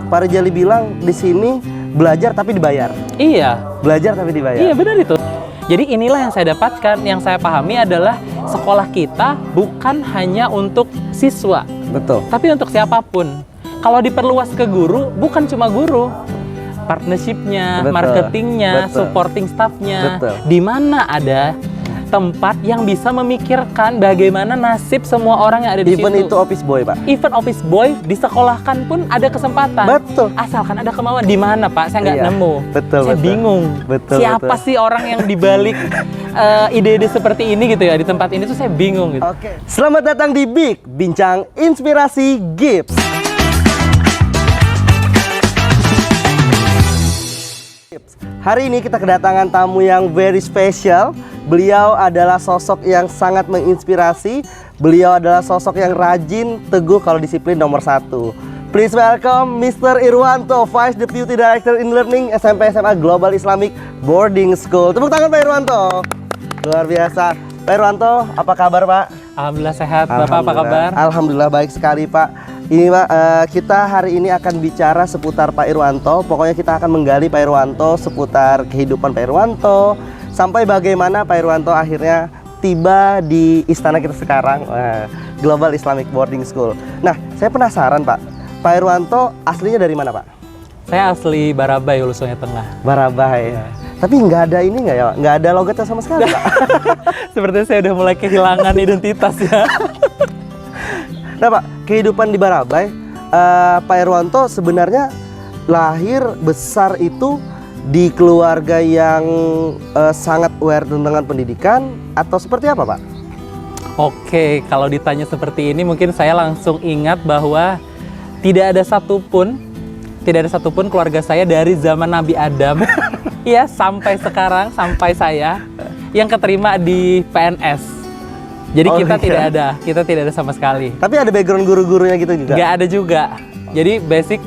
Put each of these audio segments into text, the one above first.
Pak Rijali bilang di sini belajar tapi dibayar. Iya. Belajar tapi dibayar. Iya, benar itu. Jadi inilah yang saya dapatkan, yang saya pahami adalah sekolah kita bukan hanya untuk siswa, Betul. tapi untuk siapapun. Kalau diperluas ke guru, bukan cuma guru, partnership-nya, Betul. marketingnya, Betul. supporting staff-nya, Betul. di mana ada tempat yang bisa memikirkan bagaimana nasib semua orang yang ada di Even situ. itu office boy, Pak. Even office boy disekolahkan pun ada kesempatan. Betul. Asalkan ada kemauan. Di mana, Pak? Saya nggak Iya. nemu. Betul, Saya betul. bingung. Betul, Siapa betul. sih orang yang dibalik ide-ide seperti ini gitu ya di tempat ini tuh saya bingung gitu. Oke. Selamat datang di Big Bincang Inspirasi Gips. Hari ini kita kedatangan tamu yang very special. Beliau adalah sosok yang sangat menginspirasi. Beliau adalah sosok yang rajin, teguh kalau disiplin nomor 1. Please welcome Mr. Irwanto, Vice Deputy Director in Learning SMP SMA Global Islamic Boarding School. Tepuk tangan Pak Irwanto. Luar biasa. Pak Irwanto, apa kabar Pak? Alhamdulillah sehat. Bapak apa kabar? Alhamdulillah baik sekali Pak. Ini Pak, kita hari ini akan bicara seputar Pak Irwanto. Pokoknya kita akan menggali Pak Irwanto seputar kehidupan Pak Irwanto, sampai bagaimana Pak Irwanto akhirnya tiba di istana kita sekarang, Global Islamic Boarding School. Nah, saya penasaran Pak, Pak Irwanto aslinya dari mana Pak? Saya asli Barabai, Hulu Sungai Tengah. Barabai. Tapi nggak ada ini nggak ya? Nggak ada logatnya sama sekali Pak. Sepertinya saya udah mulai kehilangan identitas ya. Nah Pak, kehidupan di Barabai, Pak Irwanto sebenarnya lahir besar itu di keluarga yang sangat aware tentang pendidikan atau seperti apa Pak? Oke, kalau ditanya seperti ini mungkin saya langsung ingat bahwa tidak ada satupun keluarga saya dari zaman Nabi Adam ya sampai sekarang, sampai saya yang keterima di PNS. Jadi Oh, kita iya. kita tidak ada sama sekali. Tapi ada background guru-gurunya gitu juga? Nggak ada juga. Jadi basic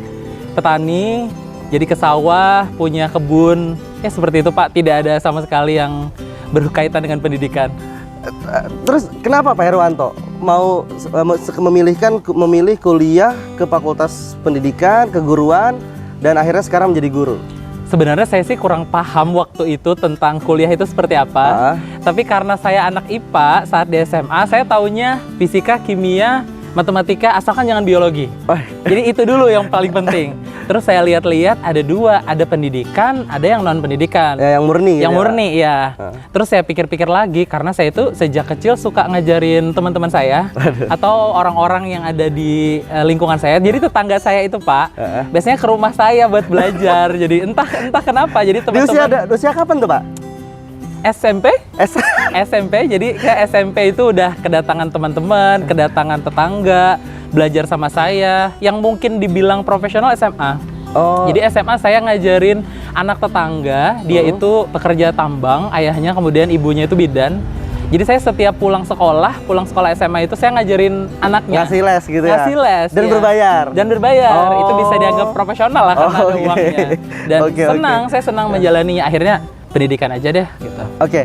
petani, jadi ke sawah, punya kebun, ya seperti itu Pak. Tidak ada sama sekali yang berkaitan dengan pendidikan. Terus kenapa Pak Irwanto mau memilih kuliah ke Fakultas Pendidikan, Keguruan, dan akhirnya sekarang menjadi guru? Sebenarnya saya sih kurang paham waktu itu tentang kuliah itu seperti apa. Tapi karena saya anak IPA saat di SMA, saya taunya fisika, kimia, matematika, asalkan jangan biologi. Jadi itu dulu yang paling penting. Terus saya lihat-lihat ada dua, ada pendidikan, ada yang non pendidikan. Ya, yang murni. Yang gitu murni ya. Terus saya pikir-pikir lagi karena saya itu sejak kecil suka ngajarin teman-teman saya atau orang-orang yang ada di lingkungan saya. Jadi tetangga saya itu Pak, biasanya ke rumah saya buat belajar. Jadi entah kenapa. Jadi teman-teman. Di usia kapan tuh Pak? SMP? SMP. Jadi ke SMP itu udah kedatangan teman-teman, kedatangan tetangga, belajar sama saya. Yang mungkin dibilang profesional SMA. Oh. Jadi SMA saya ngajarin anak tetangga, dia itu pekerja tambang, ayahnya kemudian ibunya itu bidan. Jadi saya setiap pulang sekolah SMA itu saya ngajarin anaknya. Ngasih les gitu ya? Ngasih les. Dan ya. berbayar? Dan berbayar. Oh. Itu bisa dianggap profesional lah karena ada uangnya. Dan saya senang menjalaninya. Akhirnya pendidikan aja deh gitu. Oke,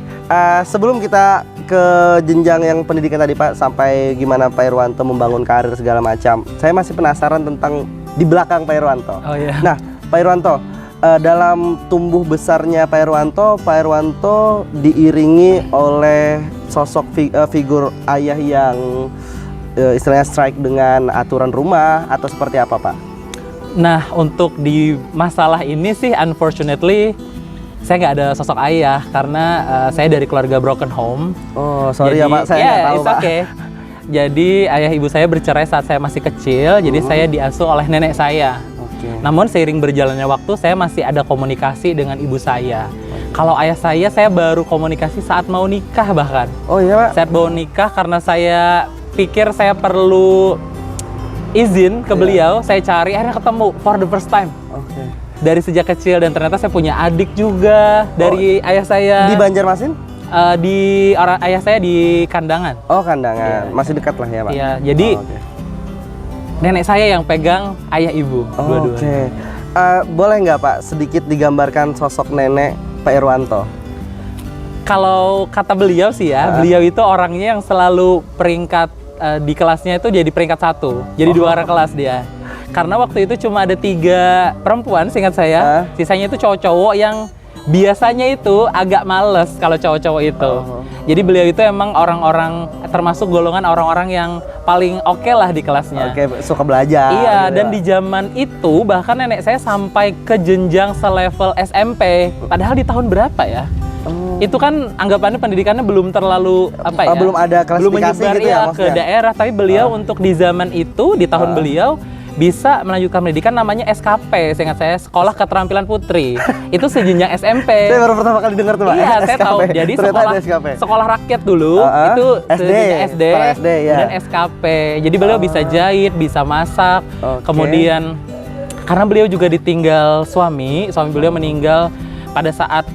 sebelum kita ke jenjang yang pendidikan tadi Pak, sampai gimana Pak Irwanto membangun karir segala macam, saya masih penasaran tentang di belakang Pak Irwanto. Oh iya. Nah, Pak Irwanto, dalam tumbuh besarnya Pak Irwanto diiringi oleh sosok figur ayah yang istilahnya strike dengan aturan rumah atau seperti apa Pak? Nah, untuk di masalah ini sih unfortunately saya nggak ada sosok ayah karena saya dari keluarga broken home. Oh, sorry ya Pak, saya nggak tahu Pak. Okay. Jadi ayah ibu saya bercerai saat saya masih kecil, jadi saya diasuh oleh nenek saya. Namun seiring berjalannya waktu saya masih ada komunikasi dengan ibu saya. Kalau ayah saya baru komunikasi saat mau nikah bahkan. Oh iya Pak? Saat mau nikah karena saya pikir saya perlu izin ke beliau, saya cari, akhirnya ketemu for the first time. Dari sejak kecil, dan ternyata saya punya adik juga dari ayah saya. Di Banjarmasin? Ayah saya di Kandangan. Oh, Kandangan. Masih dekat lah ya Pak? Iya, jadi nenek saya yang pegang ayah ibu. Oke. Boleh nggak Pak sedikit digambarkan sosok nenek Pak Irwanto? Kalau kata beliau sih ya, beliau itu orangnya yang selalu peringkat di kelasnya itu jadi peringkat 1. Jadi juara kelas dia. Karena waktu itu cuma ada 3 perempuan, seingat saya. Sisanya itu cowok-cowok yang biasanya itu agak males kalau cowok-cowok itu. Jadi beliau itu emang orang-orang, termasuk golongan orang-orang yang paling oke lah di kelasnya. Suka belajar. Iya, gitu dan ya. di zaman itu bahkan nenek saya sampai ke jenjang selevel SMP. Padahal di tahun berapa ya? Itu kan anggapannya pendidikannya belum terlalu apa ya? Belum ada klasifikasi menyebar gitu ya ke maksudnya? daerah, tapi beliau untuk di zaman itu, di tahun beliau bisa melanjutkan pendidikan namanya SKP, seingat saya, Sekolah Keterampilan Putri. Itu sejenjang SMP. Saya baru pertama kali dengar tuh, Pak. Iya, saya tahu. Jadi Ternyata ada SKP. sekolah rakyat dulu itu sejenjang SD, ya. dan SKP. Jadi beliau bisa jahit, bisa masak. Kemudian karena beliau juga ditinggal suami beliau meninggal pada saat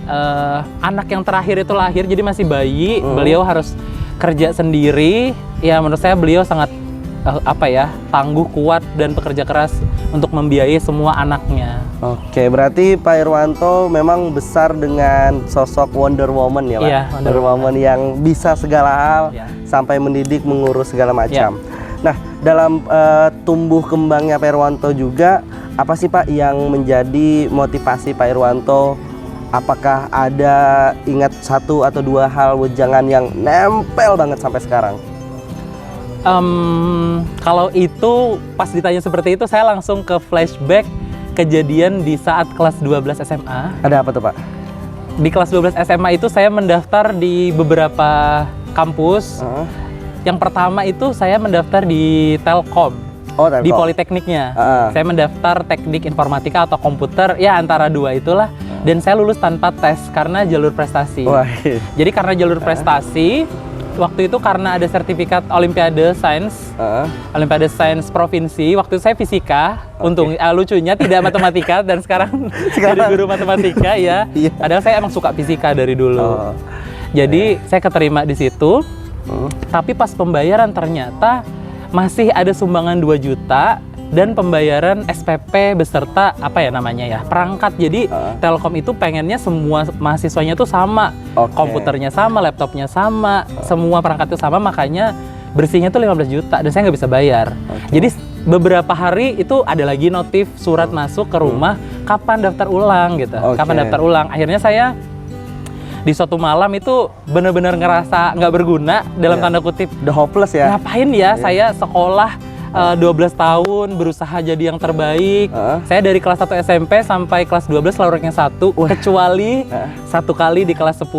anak yang terakhir itu lahir, jadi masih bayi. Beliau harus kerja sendiri. Ya menurut saya beliau sangat tangguh, kuat, dan pekerja keras untuk membiayai semua anaknya. Oke, berarti Pak Irwanto memang besar dengan sosok Wonder Woman ya Pak? Iya, Wonder Woman yang bisa segala hal, sampai mendidik, mengurus segala macam. Nah, dalam tumbuh kembangnya Pak Irwanto juga, apa sih Pak yang menjadi motivasi Pak Irwanto? Apakah ada ingat 1 atau 2 hal wejangan yang nempel banget sampai sekarang? Kalau itu pas ditanya seperti itu, saya langsung ke flashback kejadian di saat kelas 12 SMA. Ada apa tuh Pak? Di kelas 12 SMA itu saya mendaftar di beberapa kampus. Yang pertama itu saya mendaftar di Telkom. Telkom. Di Politekniknya. Saya mendaftar teknik informatika atau komputer, ya antara 2 itulah. Dan saya lulus tanpa tes karena jalur prestasi. Jadi karena jalur prestasi, waktu itu karena ada sertifikat Olimpiade Sains, Olimpiade Sains Provinsi. Waktu itu saya fisika, untung lucunya tidak matematika, dan sekarang jadi guru matematika ya. Padahal saya emang suka fisika dari dulu. Jadi saya keterima di situ. Tapi pas pembayaran ternyata masih ada sumbangan 2 juta dan pembayaran SPP beserta perangkat. Jadi Telkom itu pengennya semua mahasiswanya tuh sama, komputernya sama, laptopnya sama, semua perangkat itu sama, makanya bersihnya tuh 15 juta dan saya nggak bisa bayar. Jadi beberapa hari itu ada lagi notif surat masuk ke rumah, kapan daftar ulang gitu, kapan daftar ulang. Akhirnya saya di suatu malam itu benar-benar ngerasa nggak berguna dalam tanda kutip. The hopeless ya? Ngapain ya saya sekolah 12 tahun berusaha jadi yang terbaik. Saya dari kelas 1 SMP sampai kelas 12 selalu ranking 1, kecuali 1 kali di kelas 10.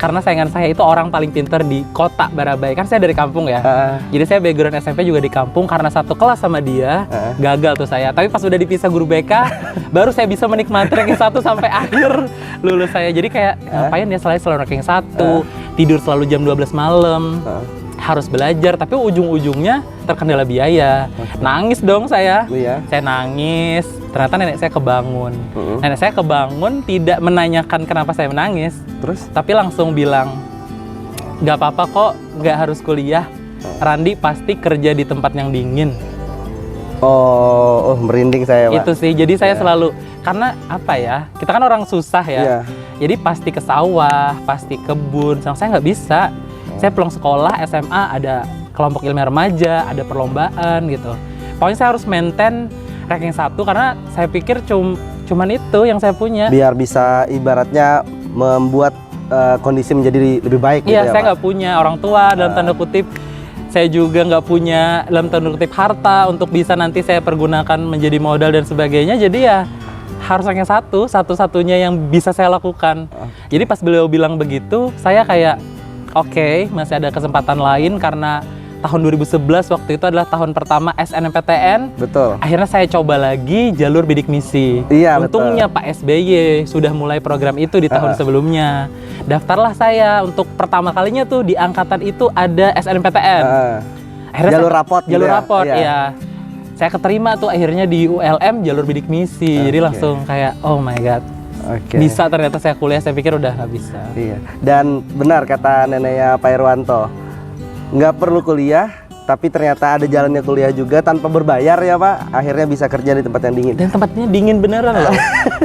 Karena saingan saya itu orang paling pintar di kota Barabai. Kan saya dari kampung ya. Jadi saya background SMP juga di kampung. Karena 1 kelas sama dia, gagal tuh saya. Tapi pas udah dipisah guru BK, baru saya bisa menikmati ranking 1 sampai akhir lulus saya. Jadi kayak ngapain ya selalu ranking 1, tidur selalu jam 12 malam. Harus belajar, tapi ujung-ujungnya terkendala biaya. Nangis dong saya. Saya nangis, ternyata nenek saya kebangun. Nenek saya kebangun tidak menanyakan kenapa saya menangis. Terus? Tapi langsung bilang, nggak apa-apa kok, nggak harus kuliah. Randi pasti kerja di tempat yang dingin. Merinding saya Pak. Itu sih, jadi saya selalu, karena apa ya, kita kan orang susah ya. Jadi pasti ke sawah, pasti kebun, saya nggak bisa. Saya pulang sekolah, SMA ada kelompok ilmiah remaja, ada perlombaan gitu. Pokoknya saya harus maintain ranking 1 karena saya pikir cuman itu yang saya punya. Biar bisa ibaratnya membuat kondisi menjadi lebih baik gitu ya saya nggak punya orang tua dalam tanda kutip. Saya juga nggak punya dalam tanda kutip harta untuk bisa nanti saya pergunakan menjadi modal dan sebagainya. Jadi ya harus ranking 1, satu-satunya yang bisa saya lakukan. Jadi pas beliau bilang begitu, saya kayak oke, masih ada kesempatan lain karena tahun 2011 waktu itu adalah tahun pertama SNMPTN. Betul. Akhirnya saya coba lagi jalur bidik misi. Untungnya Pak SBY sudah mulai program itu di tahun sebelumnya. Daftarlah saya untuk pertama kalinya tuh di angkatan itu ada SNMPTN. Akhirnya jalur raport ya. Saya keterima tuh akhirnya di ULM jalur bidik misi. Jadi langsung kayak oh my god. Bisa ternyata saya kuliah, saya pikir udah nggak bisa. Dan benar kata neneknya Pak Irwanto, nggak perlu kuliah, tapi ternyata ada jalannya kuliah juga tanpa berbayar ya Pak. Akhirnya bisa kerja di tempat yang dingin. Dan tempatnya dingin beneran loh.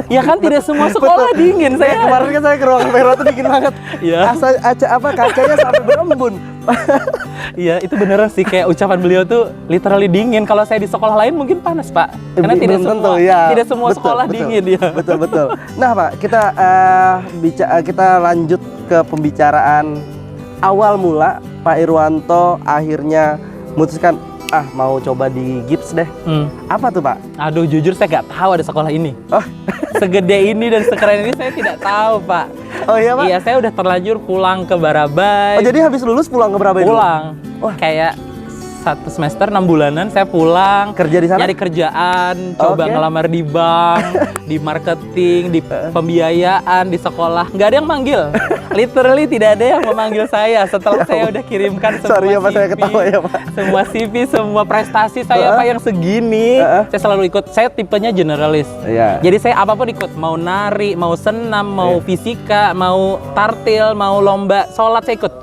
Ya kan tidak semua sekolah dingin. Kemarin kan saya ke ruangan Pak Irwanto dingin banget. Kacanya sampai berembun. Iya, itu beneran sih, kayak ucapan beliau tuh literally dingin. Kalau saya di sekolah lain mungkin panas, Pak. Karena tidak Belum semua, ya. tidak semua sekolah dingin ya. Betul. Nah, Pak, kita lanjut ke pembicaraan awal mula Pak Irwanto akhirnya memutuskan mau coba di gips deh. Apa tuh, Pak? Aduh, jujur saya nggak tahu ada sekolah ini. Oh, Segede ini dan sekeren ini saya tidak tahu, Pak. oh iya, Pak. Iya, saya udah terlanjur pulang ke Barabai. Oh, jadi habis lulus pulang ke Barabai dulu? Pulang. Wah. Kayak 1 semester 6 bulanan saya pulang. Kerja di sana? Nyari kerjaan, coba Oke. ngelamar di bank, di marketing, di pembiayaan, di sekolah. Nggak ada yang manggil. Literally tidak ada yang memanggil saya setelah saya udah kirimkan semua Sorry ya, Pak, CV, saya ketawa ya, Pak. semua CV, semua prestasi saya Pak yang segini. Saya selalu ikut. Saya tipenya generalis. Iya. Jadi saya apapun ikut, mau nari, mau senam, mau fisika, mau tartil, mau lomba sholat, saya ikut.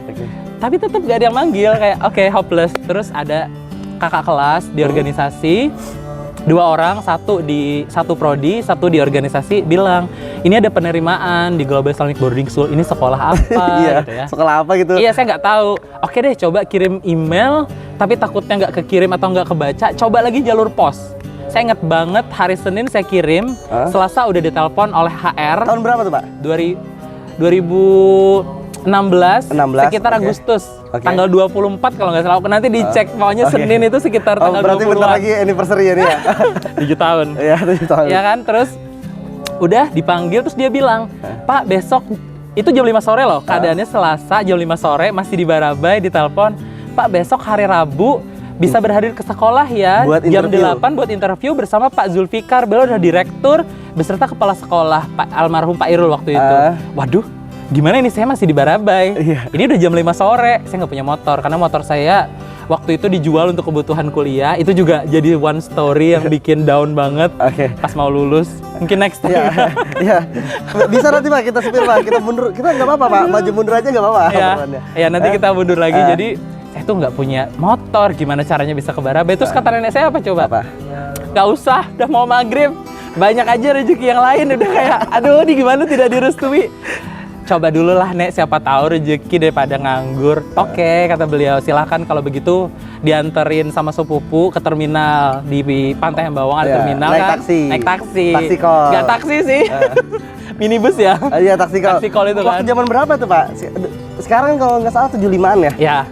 Oke. Tapi tetap gak ada yang manggil, kayak oke, hopeless. Terus ada kakak kelas di organisasi, 2 orang, satu prodi, satu di organisasi, bilang ini ada penerimaan di Global Islamic Boarding School, ini sekolah apa Iya, gitu ya. sekolah apa gitu? Iya, saya nggak tahu. Oke deh, coba kirim email, tapi takutnya nggak kekirim atau nggak kebaca, coba lagi jalur pos. Saya ingat banget hari Senin saya kirim, Selasa udah ditelepon oleh HR. Tahun berapa tuh, Pak? 2016, sekitar oke. Agustus. Oke. Tanggal 24 kalau nggak salah. Nanti dicek, pokoknya Oke. Senin itu sekitar Oh, tanggal berarti 20 bentar lagi anniversary ya nih ya? 7 tahun. Iya, 7 tahun. Ya kan, terus udah dipanggil, terus dia bilang, Pak besok, itu jam 5 sore loh, keadaannya Selasa jam 5 sore, masih di Barabai, ditelepon, Pak besok hari Rabu, bisa berhadir ke sekolah ya, Buat jam interview. 8 buat interview bersama Pak Zulfikar, beliau udah direktur, beserta kepala sekolah, Pak almarhum Pak Irul waktu itu. Waduh, gimana ini, saya masih di Barabai, Iya. ini udah jam 5 sore, saya nggak punya motor, karena motor saya waktu itu dijual untuk kebutuhan kuliah, itu juga jadi one story yang bikin down banget. Oke. Pas mau lulus, mungkin next time. Iya, iya. Bisa nanti, Pak, kita setir, Pak. Kita mundur. Kita nggak apa-apa, Pak. Maju mundur aja nggak apa-apa. Ya, benerannya. ya nanti kita mundur lagi. Jadi saya tuh nggak punya motor, gimana caranya bisa ke Barabai? Terus kata nenek saya apa coba? Apa? Nggak usah, udah mau maghrib, banyak aja rezeki yang lain. Udah kayak, aduh, ini gimana tidak direstui? Coba dulu lah, Nek, siapa tahu rezeki daripada nganggur. Oke, kata beliau, silakan kalau begitu dianterin sama sepupu ke terminal di Pantai Embawang, ada Iya, terminal naik kan? taksi. Naik taksi. Taksi call. Nggak taksi sih. Minibus ya. Iya, taksi call. Taksi call itu kan. Waktu zaman berapa tuh, Pak? Sekarang kalau nggak salah 75-an ya? Ya,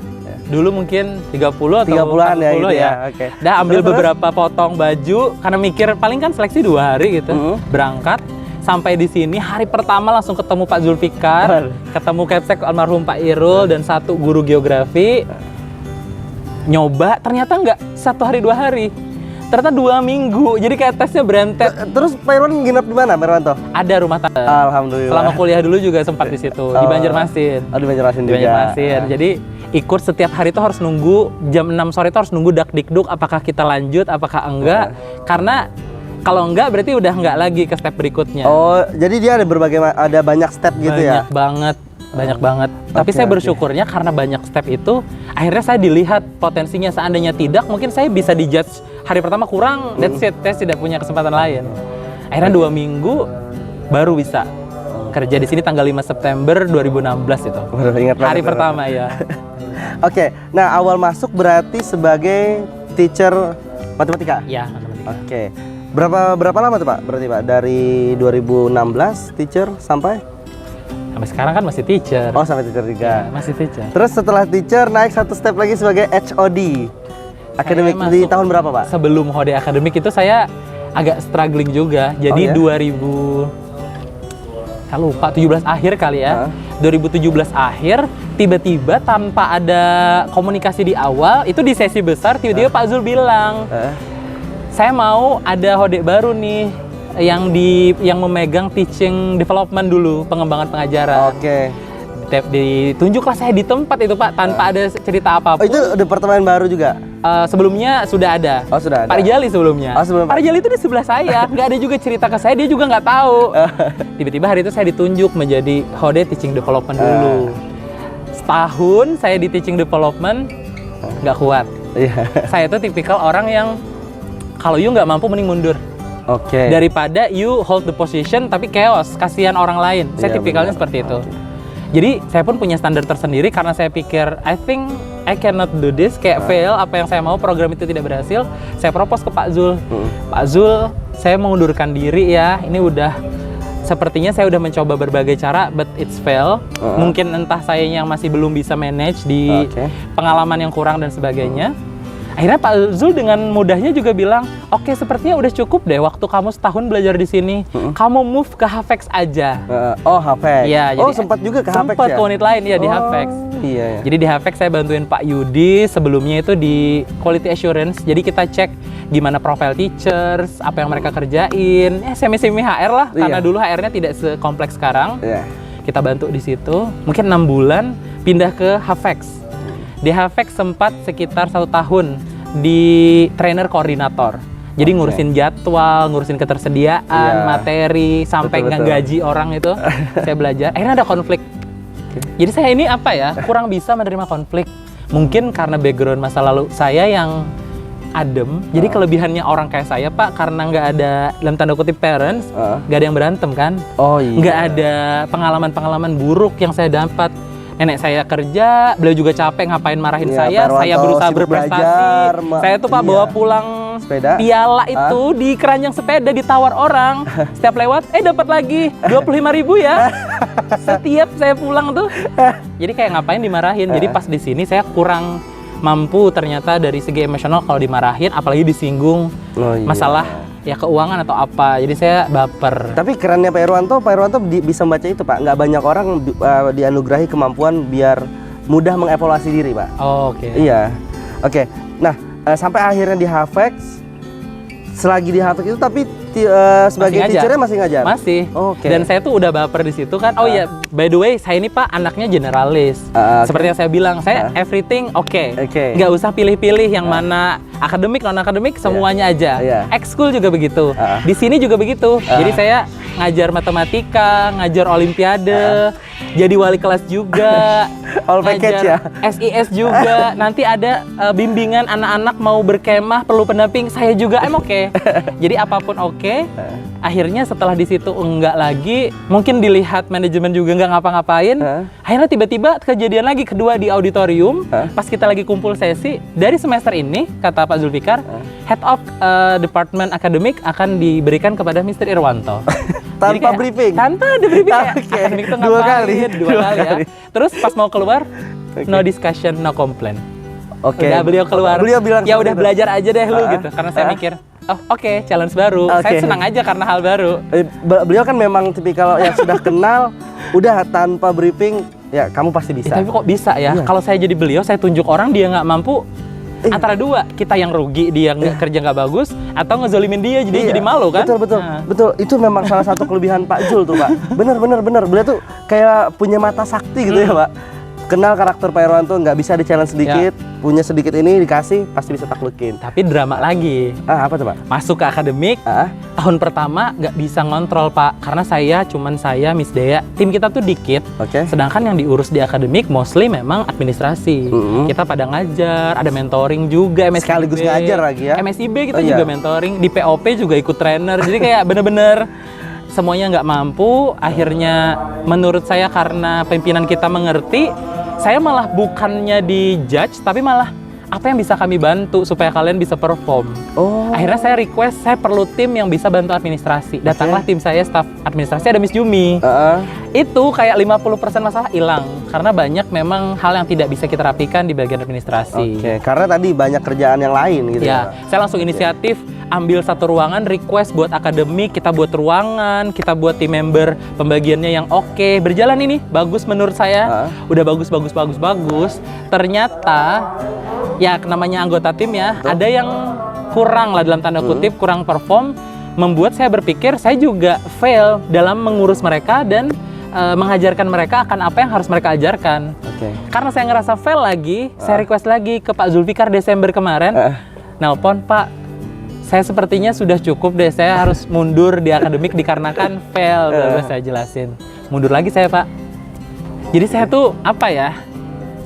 dulu mungkin 30 atau 30-an ya, 40 gitu ya. ya, oke. Dah ambil Terus? beberapa potong baju, karena mikir paling kan seleksi 2 hari gitu. Berangkat, sampai di sini hari pertama langsung ketemu Pak Zulfikar, ketemu Kepsek almarhum Pak Irul, dan satu guru geografi. Nyoba, ternyata nggak 1 hari 2 hari. Ternyata 2 minggu, jadi kayak tesnya berentet. Terus Pak Irwan nginep di mana, Pak Irwanto? Ada rumah tangga. Alhamdulillah. Selama kuliah dulu juga sempat di situ, di Banjarmasin. Oh, di Banjarmasin Di juga. Banjarmasin. Jadi ikut setiap hari itu harus nunggu jam 6 sore itu harus nunggu dak-dikduk apakah kita lanjut, apakah enggak. Karena kalau enggak berarti udah enggak lagi ke step berikutnya. Oh, jadi dia ada banyak step gitu ya? Banyak banget. Tapi saya bersyukurnya karena banyak step itu, akhirnya saya dilihat potensinya. Seandainya tidak, mungkin saya bisa dijudge hari pertama kurang, that's it. Saya tidak punya kesempatan lain. Akhirnya 2 minggu baru bisa kerja di sini tanggal 5 September 2016 itu. Baru ingat banget. Hari pertama ya. Oke, nah awal masuk berarti sebagai teacher matematika? Ya, matematika. Oke. Berapa lama tuh, Pak? Berarti, Pak, dari 2016 teacher sampai Sekarang kan masih teacher. Oh, sampai teacher juga. Masih teacher. Terus setelah teacher naik 1 step lagi sebagai HOD. Akademik Saya di masuk tahun berapa, Pak? Sebelum HOD akademik itu saya agak struggling juga. Jadi ya? 17 akhir kali ya. 2017 akhir tiba-tiba tanpa ada komunikasi di awal, itu di sesi besar tiba-tiba Pak Zul bilang, "Saya mau ada HOD baru nih yang memegang teaching development dulu, pengembangan pengajaran." Oke. Ditunjuklah saya di tempat itu, Pak, tanpa ada cerita Oh, apapun. itu departemen baru juga? Sebelumnya sudah ada. Oh, sudah ada. Pak Rijali sebelumnya. Oh, sebelum Pak Rijali itu di sebelah saya. Nggak ada juga cerita ke saya, dia juga nggak tahu. Tiba-tiba hari itu saya ditunjuk menjadi HOD Teaching Development dulu. Setahun saya di Teaching Development, nggak kuat. Iya. Saya itu tipikal orang yang kalau you nggak mampu mending mundur. Oke. Daripada you hold the position tapi chaos, kasihan orang lain. Saya Iya, tipikalnya benar. seperti itu. Jadi saya pun punya standar tersendiri karena saya pikir I think I cannot do this, kayak fail apa yang saya mau, program itu tidak berhasil. Saya propose ke Pak Zul. Pak Zul, saya mengundurkan diri ya. Ini udah sepertinya saya udah mencoba berbagai cara, but it's fail. Mungkin entah saya yang masih belum bisa manage di pengalaman yang kurang dan sebagainya. Akhirnya Pak Zul dengan mudahnya juga bilang, oke, sepertinya udah cukup deh waktu kamu setahun belajar di sini. Kamu move ke Hafex aja. Hafex. Ya, jadi sempat juga ke Hafex ya? Sempat ke unit lain ya di Hafex. Iya. Jadi di Hafex saya bantuin Pak Yudi, sebelumnya itu di Quality Assurance. Jadi kita cek gimana profile teachers, apa yang mereka kerjain. Semi-semi HR lah, karena dulu HR-nya tidak sekompleks sekarang. Kita bantu di situ. Mungkin 6 bulan pindah ke Hafex. Di Hafex sempat sekitar 1 tahun di trainer koordinator. Jadi ngurusin jadwal, ngurusin ketersediaan, materi, sampai ngegaji orang itu. Saya belajar. Akhirnya ada konflik. Jadi saya ini apa ya, kurang bisa menerima konflik. Mungkin karena background masa lalu saya yang adem. Jadi kelebihannya orang kayak saya, Pak, karena nggak ada dalam tanda kutip parents, nggak ada yang berantem kan. Nggak ada pengalaman-pengalaman buruk yang saya dapat. Nenek saya kerja, beliau juga capek ngapain marahin saya berusaha berprestasi. Saya tuh Pak bawa pulang sepeda, piala itu di keranjang sepeda ditawar orang. Setiap lewat, dapat lagi 25.000 ya. Setiap saya pulang tuh. Jadi kayak ngapain dimarahin. Jadi pas di sini saya kurang mampu ternyata dari segi emosional kalau dimarahin, apalagi disinggung masalah ya keuangan atau apa. Jadi saya baper. Tapi kerennya Pak Irwanto bisa membaca itu, Pak. Nggak banyak orang dianugerahi kemampuan biar mudah mengevaluasi diri, Pak. Iya. Nah, sampai akhirnya di Hafex. Selagi di Hafex itu tapi sebagai teachernya masih ngajar? Masih. Dan saya tuh udah baper di situ kan. By the way, saya ini Pak anaknya generalis. Seperti yang saya bilang, saya everything nggak usah pilih-pilih yang mana akademik, non-akademik, semuanya aja. Ekskul juga begitu. Di sini juga begitu. Jadi saya ngajar matematika, ngajar olimpiade, jadi wali kelas juga. All package ya? SIS juga. Nanti ada bimbingan anak-anak mau berkemah, perlu pendamping, saya juga Jadi apapun akhirnya setelah di situ enggak lagi, mungkin dilihat manajemen juga nggak ngapa-ngapain. Akhirnya tiba-tiba kejadian lagi kedua di auditorium. Pas kita lagi kumpul sesi, dari semester ini kata Pak Zulfikar, Head of Department Akademik akan diberikan kepada Mr. Irwanto. Tanpa briefing? Tanpa ada briefing. Akademik itu dua kali ya. Terus pas mau keluar, no discussion, no complaint. Udah beliau keluar, beliau bilang ya udah belajar aja deh lu gitu. Karena saya mikir, challenge baru. Saya senang aja karena hal baru. Beliau kan memang tipikal yang sudah kenal, udah tanpa briefing, ya kamu pasti bisa. Tapi kok bisa ya? Kalau saya jadi beliau, saya tunjuk orang dia nggak mampu. Antara dua, kita yang rugi, dia kerja nggak bagus, atau ngezolimin dia jadi malu kan? Betul. Itu memang salah satu kelebihan Pak Zul tuh, Pak. Bener. Beliau tuh kayak punya mata sakti gitu ya, Pak. Kenal karakter Pak Irwanto, nggak bisa di-challenge sedikit, punya sedikit ini dikasih, pasti bisa taklukin. Tapi drama lagi. Apa tuh, Pak? Masuk ke akademik, tahun pertama nggak bisa ngontrol, Pak. Karena cuman saya, Miss Dea, tim kita tuh dikit. Sedangkan yang diurus di akademik mostly memang administrasi. Kita pada ngajar, ada mentoring juga, MSIB. Sekaligus ngajar lagi ya? MSIB kita juga mentoring, di POP juga ikut trainer. Jadi kayak bener-bener semuanya nggak mampu. Akhirnya menurut saya karena pimpinan kita mengerti, saya malah bukannya di-judge, tapi malah apa yang bisa kami bantu supaya kalian bisa perform. Akhirnya saya request, saya perlu tim yang bisa bantu administrasi. Datanglah tim saya, staf administrasi, ada Miss Jumi. Itu kayak 50% masalah hilang. Karena banyak memang hal yang tidak bisa kita rapikan di bagian administrasi. Karena tadi banyak kerjaan yang lain gitu ya. Saya langsung inisiatif, ambil satu ruangan, request buat akademik, kita buat ruangan, kita buat tim member pembagiannya yang berjalan ini, bagus menurut saya. Udah bagus. Ternyata ya namanya anggota tim ya, ada yang kurang lah dalam tanda kutip, kurang perform, membuat saya berpikir saya juga fail dalam mengurus mereka dan mengajarkan mereka akan apa yang harus mereka ajarkan. Karena saya ngerasa fail lagi, saya request lagi ke Pak Zulfikar Desember kemarin, nelpon, Pak, saya sepertinya sudah cukup deh, saya harus mundur di akademik dikarenakan fail. Saya jelasin, mundur lagi saya, Pak. Jadi saya tuh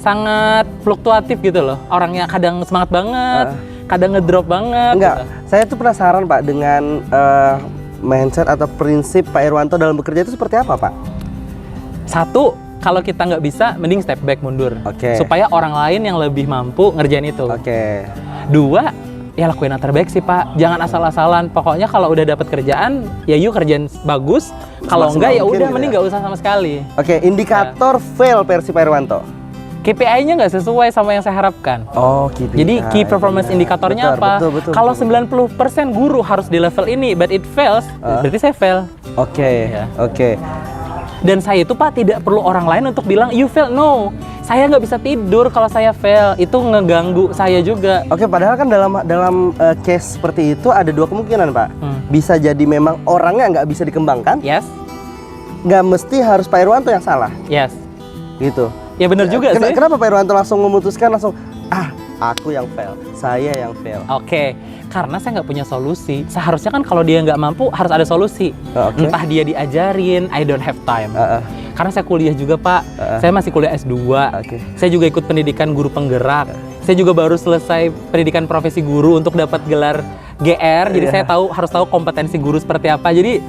sangat fluktuatif gitu loh, orangnya kadang semangat banget, kadang ngedrop banget. Enggak, saya tuh penasaran, Pak, dengan mindset atau prinsip Pak Irwanto dalam bekerja itu seperti apa, Pak? Satu, kalau kita nggak bisa, mending step back mundur. Oke. Supaya orang lain yang lebih mampu ngerjain itu. Oke. Dua, ya lakuin yang terbaik sih Pak. Jangan asal-asalan. Pokoknya kalau udah dapat kerjaan, ya yuk kerjain bagus. Kalau Semaksimal enggak ya mungkin udah, gitu mending ya. nggak usah sama sekali. Oke, indikator fail versi Pak Irwanto. KPI-nya nggak sesuai sama yang saya harapkan. Oh, KPI. Jadi key performance indikatornya apa? Kalau 90% guru harus di level ini, but it fails, berarti saya fail. Oke. Ya. Oke. Dan saya itu Pak tidak perlu orang lain untuk bilang you fail. No, saya nggak bisa tidur kalau saya fail. Itu ngeganggu saya juga. Oke, padahal kan dalam case seperti itu ada dua kemungkinan, Pak. Bisa jadi memang orangnya nggak bisa dikembangkan. Yes. Nggak mesti harus Pak Irwanto yang salah. Yes. Gitu. Ya benar juga sih. Kenapa Pak Irwanto langsung memutuskan aku yang fail, saya yang fail? Oke, karena saya nggak punya solusi. Seharusnya kan kalau dia nggak mampu harus ada solusi. Oke. Entah dia diajarin, I don't have time. Karena saya kuliah juga Pak, saya masih kuliah S2. Oke. Saya juga ikut pendidikan guru penggerak. Saya juga baru selesai pendidikan profesi guru untuk dapat gelar GR. Jadi saya harus tahu kompetensi guru seperti apa. Jadi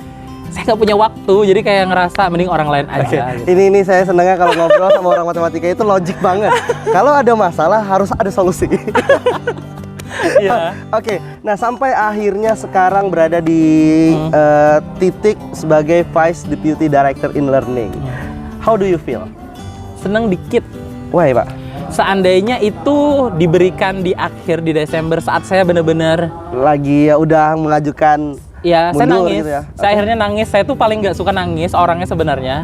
saya nggak punya waktu, jadi kayak ngerasa mending orang lain aja. Gitu. Ini saya senangnya kalau ngobrol sama orang matematika itu logik banget. Kalau ada masalah harus ada solusi. Iya. Oke, nah sampai akhirnya sekarang berada di titik sebagai Vice Deputy Director in Learning. How do you feel? Seneng dikit. Why, Pak? Seandainya itu diberikan di akhir di Desember saat saya benar-benar lagi ya udah mengajukan. Ya, saya mundur nangis. gitu ya? Saya akhirnya nangis. Saya tuh paling nggak suka nangis orangnya sebenarnya.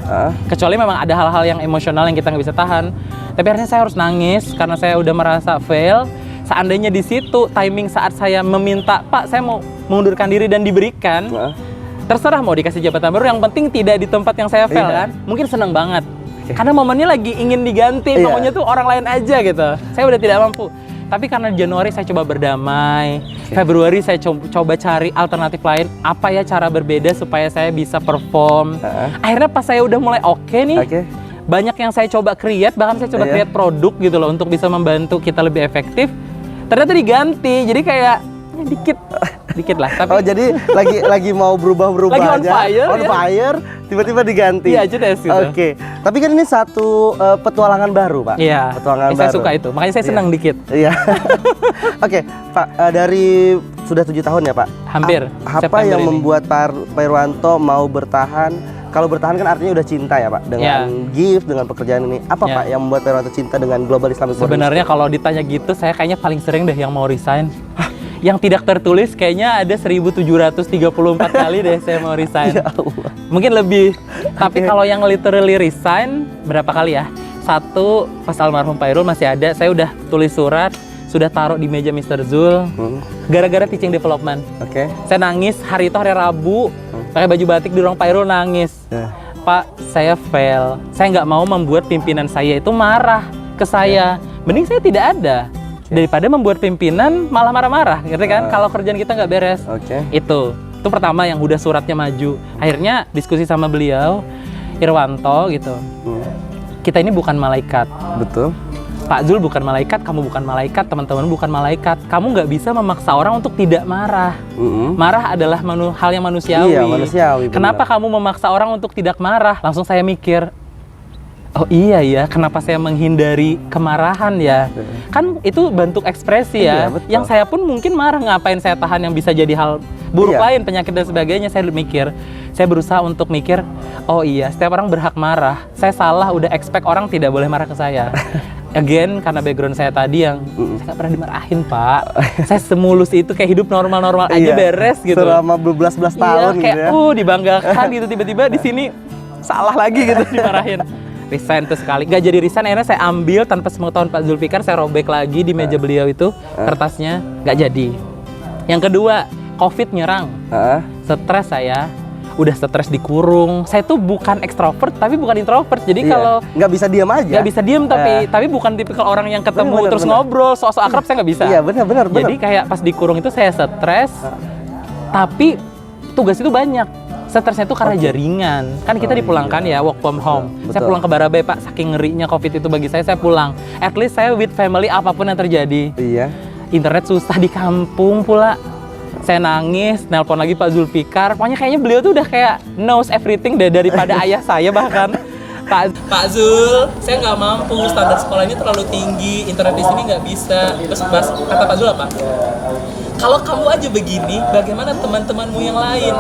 Kecuali memang ada hal-hal yang emosional yang kita nggak bisa tahan. Tapi akhirnya saya harus nangis karena saya udah merasa fail. Seandainya di situ timing saat saya meminta, Pak, saya mau mengundurkan diri dan diberikan. Terserah mau dikasih jabatan baru, yang penting tidak di tempat yang saya fail kan. Mungkin seneng banget. Karena momennya lagi ingin diganti, maunya tuh orang lain aja gitu. Saya udah tidak mampu. Tapi karena Januari saya coba berdamai, Februari saya coba cari alternatif lain, apa ya cara berbeda supaya saya bisa perform. Akhirnya pas saya udah mulai oke nih, banyak yang saya coba create, bahkan saya coba create produk gitu loh untuk bisa membantu kita lebih efektif. Ternyata diganti, jadi kayak dikit lah. Tapi jadi lagi mau berubah-berubah lagi aja. On fire, tiba-tiba diganti. Iya, judes gitu. Oke. Tapi kan ini satu petualangan baru, Pak. Iya. Petualangan baru. Saya suka itu. Makanya saya senang dikit. Iya. Oke, Pak, dari sudah 7 tahun ya, Pak? Hampir. Apa September yang ini membuat Pak Irwanto mau bertahan? Kalau bertahan kan artinya udah cinta ya, Pak, dengan gift, dengan pekerjaan ini. Apa Pak yang membuat Pak Irwanto cinta dengan Global Islamic Foundation? Sebenarnya kalau ditanya gitu, saya kayaknya paling sering deh yang mau resign. Yang tidak tertulis kayaknya ada 1734 kali deh saya mau resign. Ya Allah. Mungkin lebih. Tapi kalau yang literally resign berapa kali ya? Satu, pas almarhum Pak Irul masih ada, saya udah tulis surat, sudah taruh di meja Mr. Zul. Gara-gara teaching development. Oke. Saya nangis hari itu hari Rabu, pakai baju batik di ruang Pak Irul nangis. Pak, saya fail. Saya nggak mau membuat pimpinan saya itu marah ke saya. Mending saya tidak ada. Daripada membuat pimpinan malah marah-marah, ngerti kan? Kalau kerjaan kita nggak beres. Itu pertama yang udah suratnya maju. Akhirnya diskusi sama beliau, Irwanto gitu. Kita ini bukan malaikat. Betul. Pak Zul bukan malaikat, kamu bukan malaikat, teman-teman bukan malaikat. Kamu nggak bisa memaksa orang untuk tidak marah. Marah adalah hal yang manusiawi. Iya, manusiawi. Kenapa kamu memaksa orang untuk tidak marah? Langsung saya mikir, oh iya ya, kenapa saya menghindari kemarahan ya? Kan itu bentuk ekspresi ya. Yang saya pun mungkin marah, ngapain saya tahan yang bisa jadi hal buruk lain, penyakit dan sebagainya. Saya berusaha untuk mikir, oh iya, setiap orang berhak marah. Saya salah, udah expect orang tidak boleh marah ke saya. Again, karena background saya tadi yang saya nggak pernah dimarahin, Pak. Saya semulus itu, kayak hidup normal-normal aja beres gitu. Selama 12 tahun kayak, gitu ya. dibanggakan gitu, tiba-tiba di sini salah lagi gitu dimarahin. Resign tuh sekali, nggak jadi resign, akhirnya saya ambil tanpa sepengetahuan Pak Zulfikar, saya robek lagi di meja beliau itu, kertasnya nggak jadi. Yang kedua, COVID nyerang, stres saya, udah stres dikurung. Saya tuh bukan ekstrovert tapi bukan introvert, jadi kalau nggak bisa diam aja. Nggak bisa diam, tapi bukan tipikal orang yang ketemu terus ngobrol, sok-sok akrab, saya nggak bisa. Iya benar. Jadi kayak pas dikurung itu saya stres, tapi tugas itu banyak. Stresnya itu karena jaringan. Kan kita dipulangkan ya, work from home. Saya pulang ke Barabai, Pak. Saking ngerinya COVID itu bagi saya pulang. At least saya with family apapun yang terjadi. Iya. Internet susah di kampung pula. Saya nangis, nelpon lagi Pak Zulfikar. Pokoknya kayaknya beliau tuh udah kayak knows everything daripada ayah saya bahkan. Pak Zul, saya nggak mampu, standar sekolah ini terlalu tinggi, internet di sini nggak bisa. Terus kata Pak Zul apa? Kalau kamu aja begini, bagaimana teman-temanmu yang lain?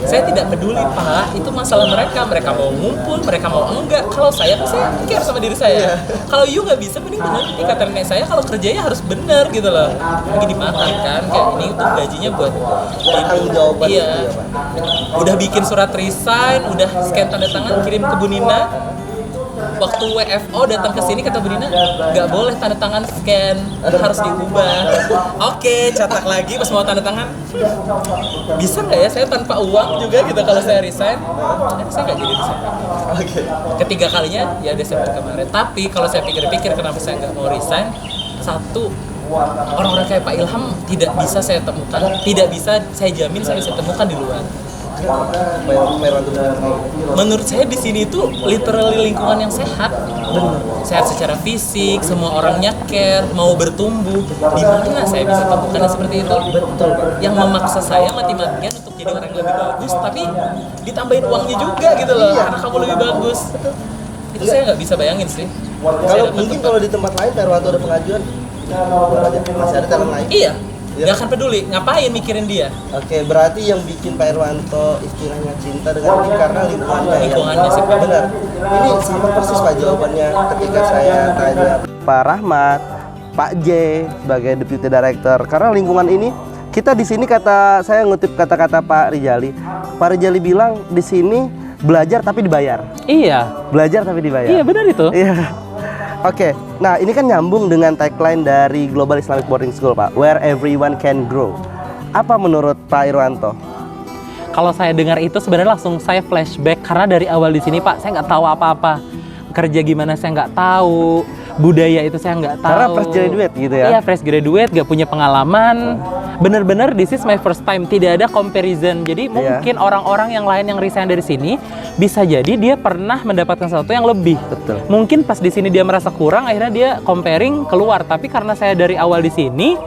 Saya tidak peduli Pak, itu masalah mereka mau ngumpul, mereka mau enggak. Kalau saya care sama diri saya. Kalau you nggak bisa, mending berhenti. Kata nenek saya, kalau kerjanya harus benar gitu loh. Lagi dimakan kan, kayak ini tuh gajinya buat tanggung jawaban. Iya. Udah bikin surat resign, udah scan tanda tangan, kirim ke Bu Nina. Waktu WFO datang ke sini kata Bu Nina, nggak boleh tanda tangan scan, harus diubah. Oke, cetak lagi pas mau tanda tangan. Bisa nggak ya saya tanpa uang juga gitu kalau saya resign? Saya nggak jadi resign. Ketiga kalinya ya Desember kemarin. Tapi kalau saya pikir-pikir kenapa saya nggak mau resign? Satu, orang-orang kayak Pak Ilham tidak bisa saya temukan, tidak bisa saya jamin saya bisa temukan di luar. Menurut saya di sini itu literally lingkungan yang sehat. Sehat secara fisik, semua orangnya care, mau bertumbuh. Di mana saya bisa temukan seperti itu? Yang memaksa saya mati-matian untuk jadi orang yang lebih bagus, tapi ditambahin uangnya juga gitu loh, karena kamu lebih bagus. Itu saya nggak bisa bayangin sih. Kalau mungkin kalau di tempat lain Pak Irwanto ada pengajuan, masih ada talent lain. Iya. Gak akan peduli, ngapain mikirin dia? Oke, berarti yang bikin Pak Irwanto istilahnya cinta dengan ini karena lingkungannya. Lingkungannya sih, Pak. Benar. Ini sama persis Pak jawabannya ketika saya tanya Pak Rahmat, Pak J sebagai Deputy Director. Karena lingkungan ini kita di sini saya ngutip kata-kata Pak Rijali. Pak Rijali bilang di sini belajar tapi dibayar. Iya. Belajar tapi dibayar. Iya benar itu. Iya. Oke, nah ini kan nyambung dengan tagline dari Global Islamic Boarding School, Pak, where everyone can grow. Apa menurut Pak Irwanto? Kalau saya dengar itu sebenarnya langsung saya flashback karena dari awal di sini Pak saya nggak tahu apa-apa. Kerja gimana saya nggak tahu, budaya itu saya nggak tahu. Karena fresh graduate gitu ya? Iya, fresh graduate, nggak punya pengalaman. Bener-bener this is my first time, tidak ada comparison. Jadi mungkin orang-orang yang lain yang resign dari sini bisa jadi dia pernah mendapatkan sesuatu yang lebih. Betul. Mungkin pas di sini dia merasa kurang, akhirnya dia comparing keluar. Tapi karena saya dari awal di sini,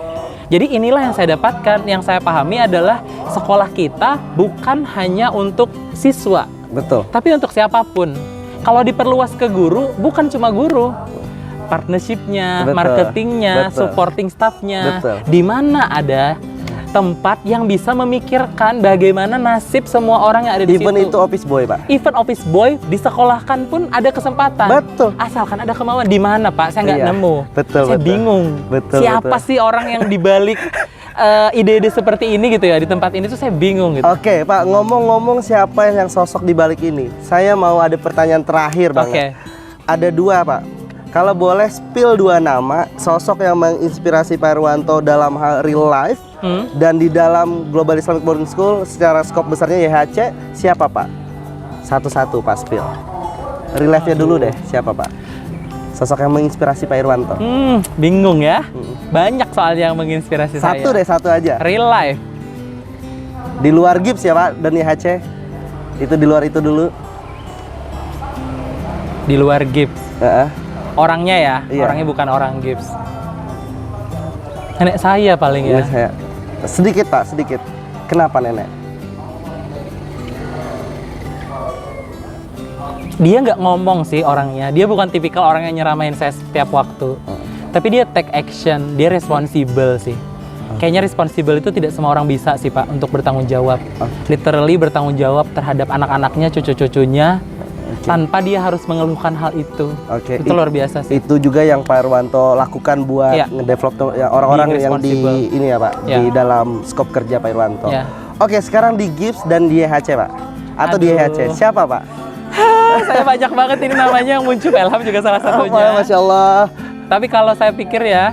jadi inilah yang saya dapatkan. Yang saya pahami adalah sekolah kita bukan hanya untuk siswa, Betul. tapi untuk siapapun. Kalau diperluas ke guru, bukan cuma guru, partnership-nya, Betul. marketingnya, Betul. supporting staff-nya. Betul. Di mana ada tempat yang bisa memikirkan bagaimana nasib semua orang yang ada di Even situ. itu office boy, Pak. Even office boy disekolahkan pun ada kesempatan. Betul. Asalkan ada kemauan. Di mana, Pak? Saya nggak Iya. nemu. Betul, Saya betul. bingung. Betul, Siapa betul. sih orang yang dibalik ide-ide seperti ini gitu ya di tempat ini tuh saya bingung gitu. Oke, Pak, ngomong-ngomong siapa yang sosok di balik ini? Saya mau ada pertanyaan terakhir, Bang. Oke. Ada dua, Pak. Kalau boleh spill dua nama sosok yang menginspirasi Pak Irwanto dalam hal real life dan di dalam Global Islamic Boarding School secara skop besarnya YHC, siapa, Pak? Satu-satu, Pak, spill. Real life-nya dulu deh, siapa, Pak? Sosok yang menginspirasi Pak Irwanto. Bingung ya. Banyak soalnya yang menginspirasi saya. Satu deh, satu aja. Real life. Di luar Gibbs ya, Pak, dan YHC. Itu di luar itu dulu. Di luar Gibbs. Heeh. Orangnya ya, Iya. orangnya bukan orang Gibbs. Nenek saya paling ya. Ini saya. Sedikit, Pak, sedikit. Kenapa, Nenek? Dia nggak ngomong sih orangnya. Dia bukan tipikal orang yang nyeramain saya setiap waktu. Tapi dia take action, dia responsible sih. Kayaknya responsible itu tidak semua orang bisa sih Pak untuk bertanggung jawab. Literally bertanggung jawab terhadap anak-anaknya, cucu-cucunya, tanpa dia harus mengeluhkan hal itu. Oke. Itu luar biasa sih. Itu juga yang Pak Irwanto lakukan buat Iya. ngedevelop ya, orang-orang Being yang di responsible. ini ya, Pak, Iya. di dalam skop kerja Pak Irwanto. Iya. Oke, sekarang di Gibbs dan di YHC, Pak. Atau di Aduh. YHC. Siapa, Pak? Saya banyak banget ini namanya yang muncul. Elham juga salah satunya. Masya Allah. Tapi kalau saya pikir ya,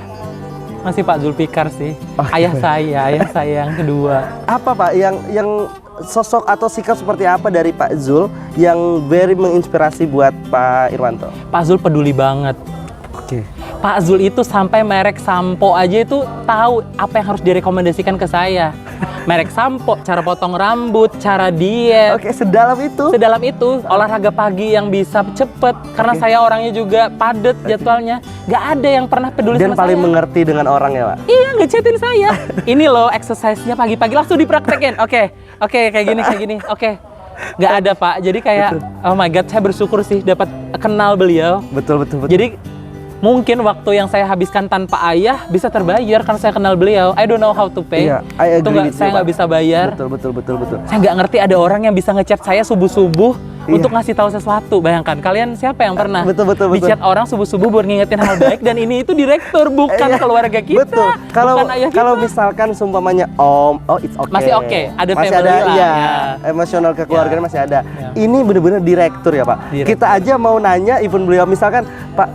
masih Pak Zulfikar sih. Ayah saya yang kedua. Apa, Pak, yang sosok atau sikap seperti apa dari Pak Zul yang very menginspirasi buat Pak Irwanto? Pak Zul peduli banget. Oke. Pak Zul itu sampai merek sampo aja itu tahu apa yang harus direkomendasikan ke saya. Merek sampo, cara potong rambut, cara diet. Oke, sedalam itu. Sedalam itu, olahraga pagi yang bisa cepet. Karena saya orangnya juga padet jadwalnya. Gak ada yang pernah peduli Dan sama paling saya. mengerti dengan orang ya, Pak. Iya, ngechatin saya. Ini loh exercise-nya pagi-pagi langsung dipraktekin. Oke, kayak gini. Oke, nggak ada Pak. Jadi kayak oh my god, saya bersyukur sih dapat kenal beliau. Betul. Jadi mungkin waktu yang saya habiskan tanpa ayah bisa terbayar karena saya kenal beliau. I don't know how to pay. Iya, I Itu agree with you, saya nggak Pak. bisa bayar. Betul. Saya nggak ngerti ada orang yang bisa ngechat saya subuh-subuh Iya. untuk ngasih tahu sesuatu. Bayangkan, kalian siapa yang pernah Betul. di-chat orang subuh-subuh buat ngingetin hal baik dan ini itu direktur bukan Iya, keluarga kita. Betul. Kalau bukan ayah kita. kalau misalkan sumpamanya Om, oh it's okay. Masih oke, ada masih family ada, lah, iya, ya. emosional kekeluargaan Ya. masih ada. Ya. Ini bener-bener direktur ya Pak. Direktur. Kita aja mau nanya, even beliau misalkan Pak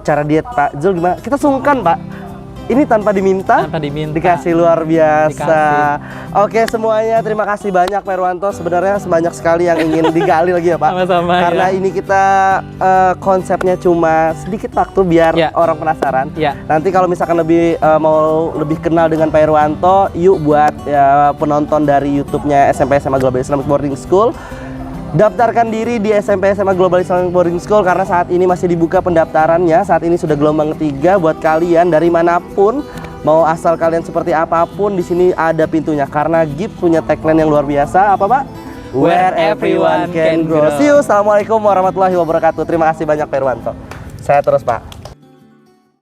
cara diet Pak Zul gimana? Kita sungkan Pak. Ini tanpa diminta, dikasih luar biasa. Oke semuanya, terima kasih banyak Pak Irwanto. Sebenarnya sebanyak sekali yang ingin digali lagi ya Pak. Sama-sama, Karena ya. ini kita konsepnya cuma sedikit waktu biar Ya. orang penasaran. Ya. Nanti kalau misalkan mau lebih kenal dengan Pak Irwanto, yuk buat ya, penonton dari YouTube-nya SMP SMA Global Islamic Boarding School. Daftarkan diri di SMP SMA Global Islamic Boarding School karena saat ini masih dibuka pendaftarannya. Saat ini sudah gelombang ketiga buat kalian dari manapun, mau asal kalian seperti apapun, di sini ada pintunya karena GIP punya tagline yang luar biasa. Apa Pak? Where everyone can grow. See you. Assalamualaikum warahmatullahi wabarakatuh. Terima kasih banyak Pak Irwanto. Saya terus Pak.